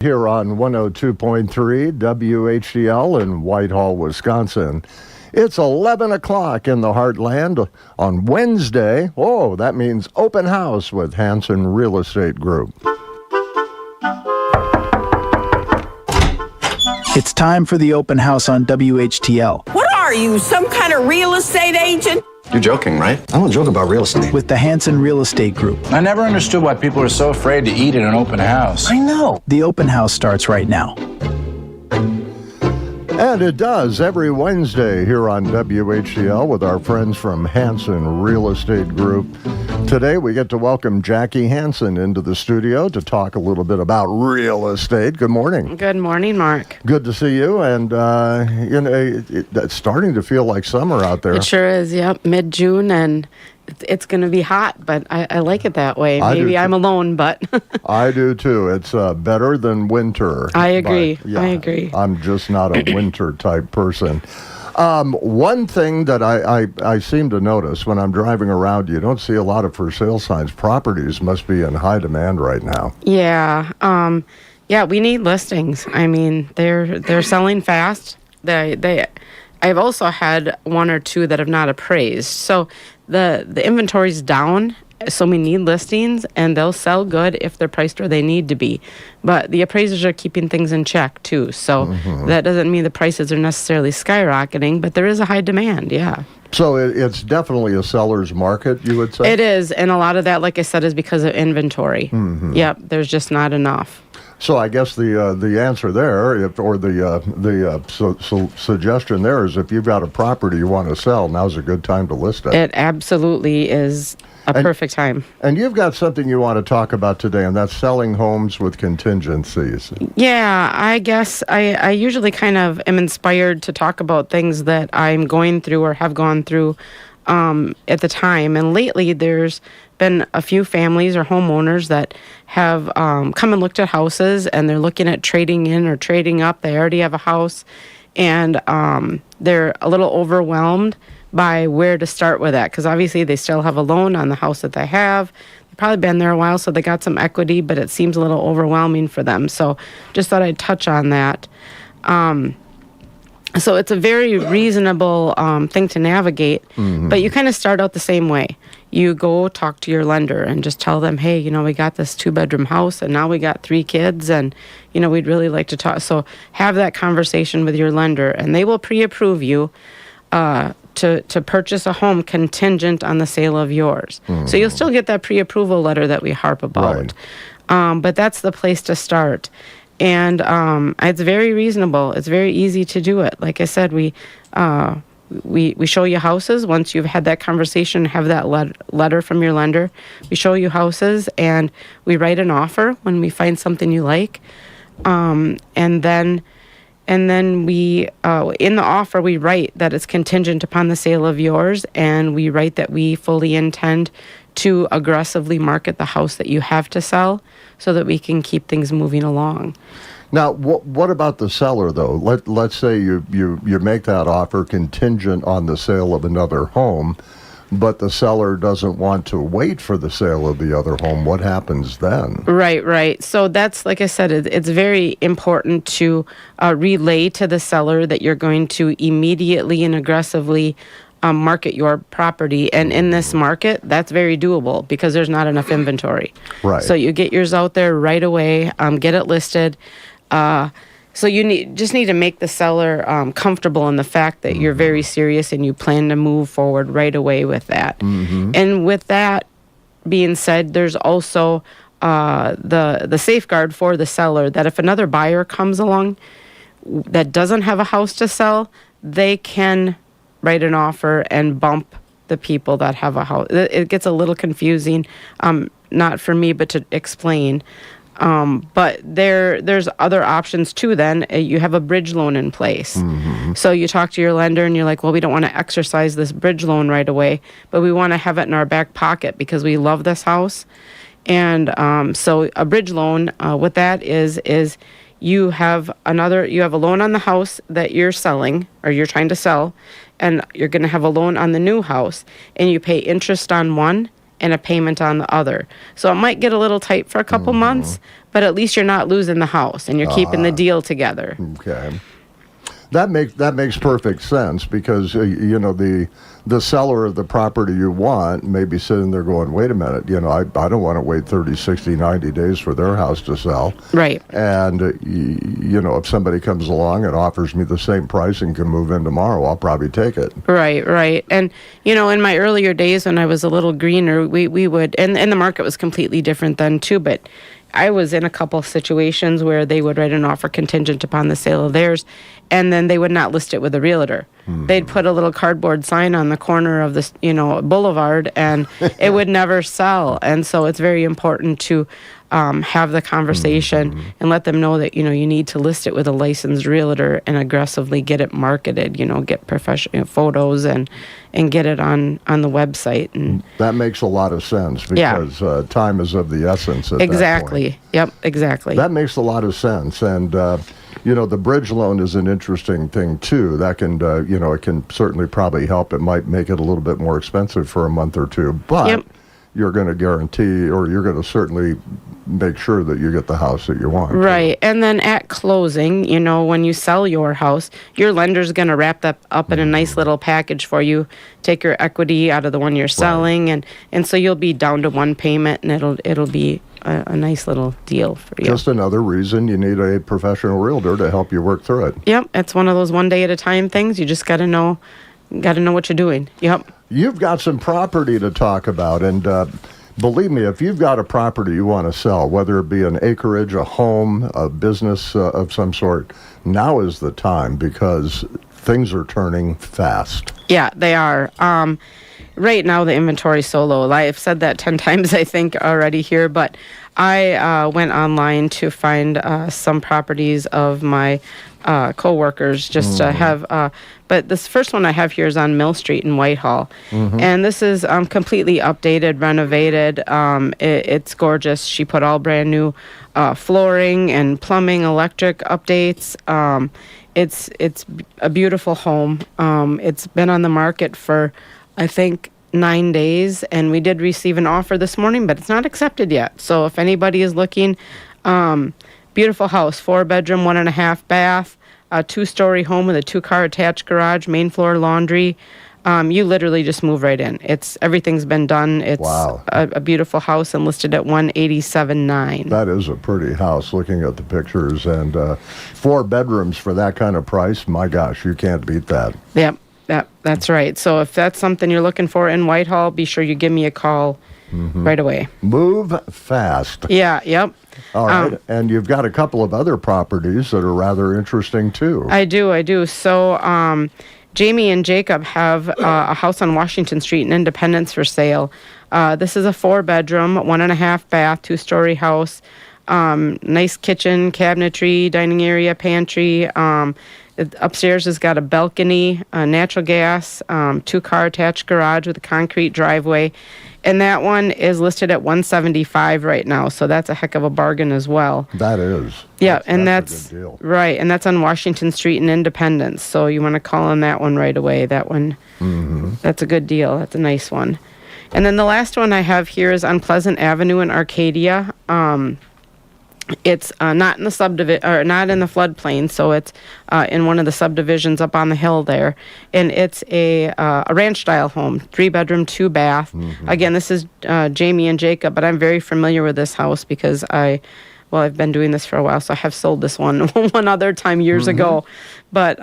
Here on 102.3 WHDL in Whitehall, Wisconsin. It's 11 o'clock in the Heartland on Wednesday. Oh, that means open house with Hansen Real Estate Group. It's time for the open house on WHTL. What are you, some kind of real estate agent? You're joking, right? I don't joke about real estate. With the Hansen Real Estate Group. I never understood why people are so afraid to eat at an open house. I know. The open house starts right now. And it does every Wednesday here on WHCL with our friends from Hansen Real Estate Group. Today we get to welcome Jackie Hansen into the studio to talk a little bit about real estate. Good morning. Good morning, Mark. Good to see you. And, it's starting to feel like summer out there. It sure is, yep. Mid-June, and it's going to be hot, but I like it that way. Maybe I'm alone, but... I do, too. It's better than winter. I agree. But, yeah, I agree. I'm just not a winter-type person. One thing that I seem to notice when I'm driving around, you don't see a lot of for sale signs. Properties must be in high demand right now. Yeah. Yeah, we need listings. I mean, they're selling fast. I've also had one or two that have not appraised. So the inventory's down, so we need listings, and they'll sell good if they're priced where they need to be. But the appraisers are keeping things in check, too. So that doesn't mean the prices are necessarily skyrocketing, but there is a high demand, yeah. So it's definitely a seller's market, you would say? It is, and a lot of that, like I said, is because of inventory. Yep, there's just not enough. So I guess the answer there, suggestion there is if you've got a property you want to sell, now's a good time to list it. It absolutely is a perfect time. And you've got something you want to talk about today, and that's selling homes with contingencies. Yeah, I guess I usually kind of am inspired to talk about things that I'm going through or have gone through at the time. And lately there's been a few families or homeowners that have come and looked at houses, and they're looking at trading in or trading up. They already have a house, and they're a little overwhelmed by where to start with that, because obviously they still have a loan on the house that they have. They've probably been there a while, so they got some equity, but it seems a little overwhelming for them. So just thought I'd touch on that. So it's a very reasonable thing to navigate, but you kind of start out the same way. You go talk to your lender and just tell them, hey, we got this 2-bedroom house, and now we got 3 kids, and, we'd really like to talk. So have that conversation with your lender, and they will pre-approve you to purchase a home contingent on the sale of yours. So you'll still get that pre-approval letter that we harp about. Right. But that's the place to start. And it's very reasonable. It's very easy to do it. Like I said, we show you houses. Once you've had that conversation, have that letter from your lender. We show you houses, and we write an offer when we find something you like. And then we, in the offer, we write that it's contingent upon the sale of yours, and we write that we fully intend to aggressively market the house that you have to sell so that we can keep things moving along. Now, what about the seller, though? Let's say you make that offer contingent on the sale of another home, but the seller doesn't want to wait for the sale of the other home. What happens then? Right. So that's, like I said, it's very important to relay to the seller that you're going to immediately and aggressively market your property. And in this market, that's very doable because there's not enough inventory. Right. So you get yours out there right away, get it listed. So you just need to make the seller comfortable in the fact that you're very serious and you plan to move forward right away with that. And with that being said, there's also the safeguard for the seller that if another buyer comes along that doesn't have a house to sell, they can write an offer and bump the people that have a house. It gets a little confusing, not for me, but to explain. But there's other options too then. You have a bridge loan in place. So you talk to your lender and you're like, well, we don't want to exercise this bridge loan right away, but we want to have it in our back pocket because we love this house. And so a bridge loan, what that is you have a loan on the house that you're selling or you're trying to sell, and you're going to have a loan on the new house, and you pay interest on one and a payment on the other. So it might get a little tight for a couple months, but at least you're not losing the house and you're keeping the deal together. Okay. That makes perfect sense because the seller of the property you want may be sitting there going, wait a minute, I don't want to wait 30, 60, 90 days for their house to sell. Right. And, if somebody comes along and offers me the same price and can move in tomorrow, I'll probably take it. Right. And, in my earlier days when I was a little greener, we would, and the market was completely different then too, but I was in a couple situations where they would write an offer contingent upon the sale of theirs, and then they would not list it with a realtor. They'd put a little cardboard sign on the corner of this, boulevard, and it would never sell. And so it's very important to have the conversation and let them know that, you need to list it with a licensed realtor and aggressively get it marketed, get professional photos and get it on the website. And that makes a lot of sense because time is of the essence at exactly. that point. Yep, exactly. That makes a lot of sense. And, the bridge loan is an interesting thing, too. That can, it can certainly probably help. It might make it a little bit more expensive for a month or two, but you're going to guarantee or you're going to certainly make sure that you get the house that you want. Right. And then at closing, when you sell your house, your lender's going to wrap that up in a nice little package for you, take your equity out of the one you're selling, and so you'll be down to one payment, and it'll be a nice little deal for you. Just another reason you need a professional realtor to help you work through it. Yep. It's one of those one day at a time things. You just got to know what you're doing. Yep. You've got some property to talk about, and believe me, if you've got a property you want to sell, whether it be an acreage, a home, a business of some sort, now is the time because things are turning fast. Yeah, they are. Right now, the inventory is so low. I've said that 10 times, I think, already here, but I went online to find some properties of my co-workers just to have, but this first one I have here is on Mill Street in Whitehall. And this is completely updated, renovated. It's gorgeous. She put all brand new flooring and plumbing, electric updates. It's a beautiful home. It's been on the market for, I think, 9 days, and we did receive an offer this morning, but it's not accepted yet. So if anybody is looking, beautiful house, 4-bedroom, 1.5 bath, a 2-story home with a 2-car attached garage, main floor laundry. You literally just move right in. Everything's been done. It's a beautiful house and listed at $187,900. That is a pretty house looking at the pictures, and 4 bedrooms for that kind of price, my gosh, you can't beat that. Yep. That's right. So if that's something you're looking for in Whitehall, be sure you give me a call right away. Move fast. Yeah, yep. All right. And you've got a couple of other properties that are rather interesting, too. I do. So Jamie and Jacob have a house on Washington Street in Independence for sale. This is a 4-bedroom, 1.5 bath, 2-story house. Nice kitchen, cabinetry, dining area, pantry. Upstairs has got a balcony, natural gas, 2-car attached garage with a concrete driveway. And that one is listed at $175,000 right now, so that's a heck of a bargain as well. That is. Yeah, that's a good deal. Right, and that's on Washington Street in Independence. So you want to call on that one right away. That one, that's a good deal. That's a nice one. And then the last one I have here is on Pleasant Avenue in Arcadia. It's not in the or not in the floodplain, so it's in one of the subdivisions up on the hill there, and it's a ranch-style home, 3-bedroom, 2-bath. Again, this is Jamie and Jacob, but I'm very familiar with this house because I've been doing this for a while, so I have sold this one other time years ago. But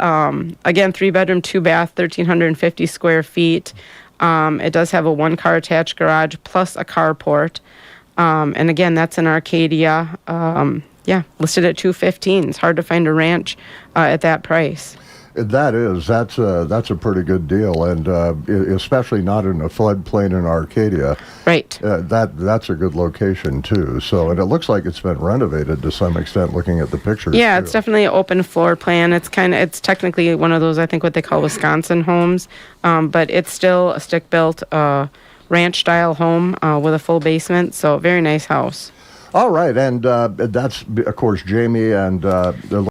again, 3-bedroom, 2-bath, 1,350 square feet. It does have a 1-car attached garage plus a carport. And again, that's in Arcadia. Listed at $215,000. It's hard to find a ranch at that price. That's a pretty good deal, and especially not in a floodplain in Arcadia. Right. That's a good location too. So, and it looks like it's been renovated to some extent. Looking at the pictures. Yeah, too. it's definitely an open floor plan. It's technically one of those, I think, what they call Wisconsin homes, but it's still a stick-built ranch-style home with a full basement. So, very nice house. All right, and that's of course Jamie and